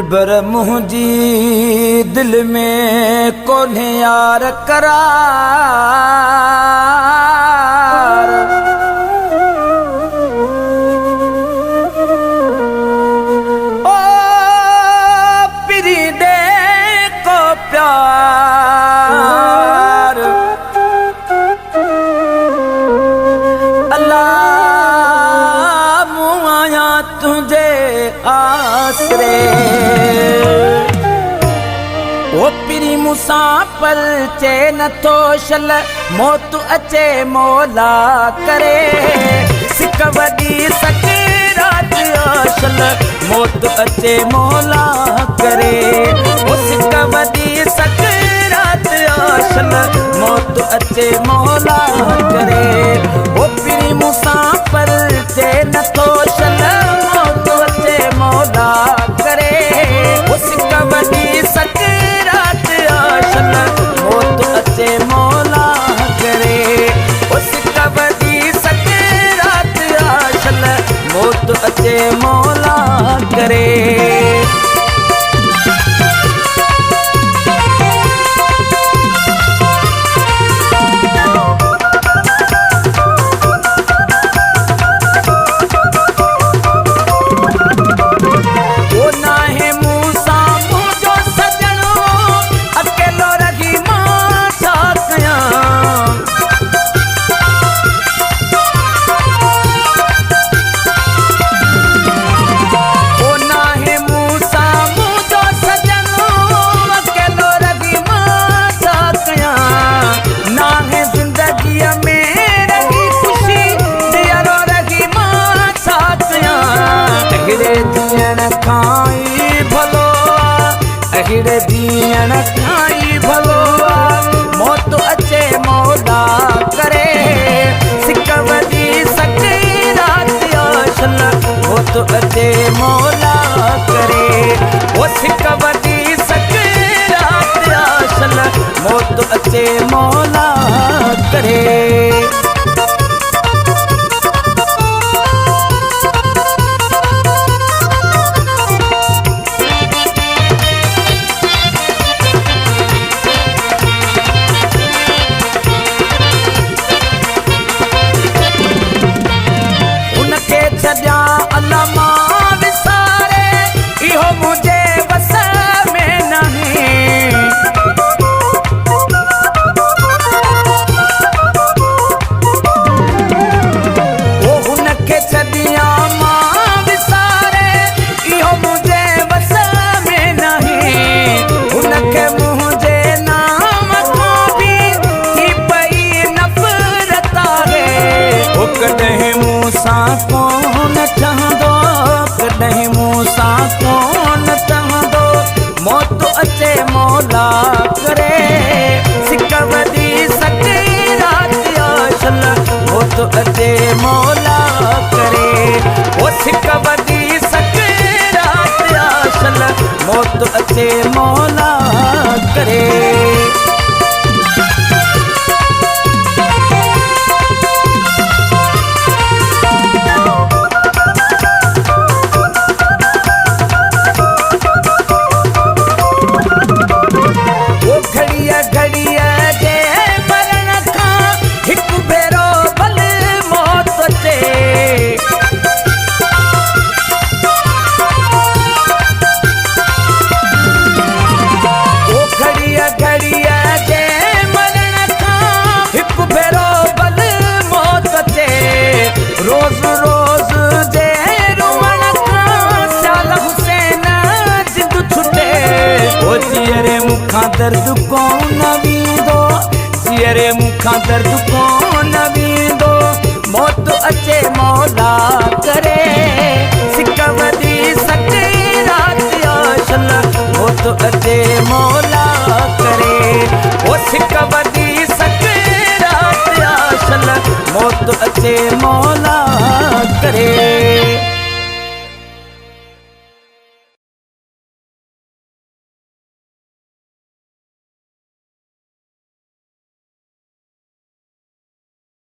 दिलबर मुझी दिल में कोन्हे यार करार। ओ पिरी दे को प्यार अल्लाह मुआया तुझे आसरे। ओ पिरी मुसाफिर चे नथो शल मौत अचे मौला करे। सिक वॾी सकरात आशल मौत अचे मौला करे। ओ सिक वॾी सकरात आशल मौत अचे मौला करे। ओ पिरी मुसाफिर चे नथो शल मौत अचे मौला करे। ओ सिक वॾी सकरात आशल मौत अचे मौला करे। ओ सिक वॾी सकरात आशल मौत अचे मौला करे। अहिड़े दीन खाई भलो मौत अचे मौला करे। सिक वॾी सकरात आशल मौत अचे मौला करे। ओ सिक वॾी सकरात आशल मौत अचे मौला करे। मौत अचे मौला करे। सिक वॾी सकरात आशल मौत अचे मौला करे। ओ सिक वॾी सकरात आशल मौत अचे मौला करे। रोज़ रोज़ जे रुअण खां साल हुसैन जिंद छुटे। ओ जियरे मुखां दर्द कोन वींदो, जियरे मुखां दर्द कोन वींदो मौत अचे मौला करे। सिक वॾी सकरात आशल मौत अचे मौला करे। ओ सिक वॾी सकरात आशल मौत अचे मौला करे।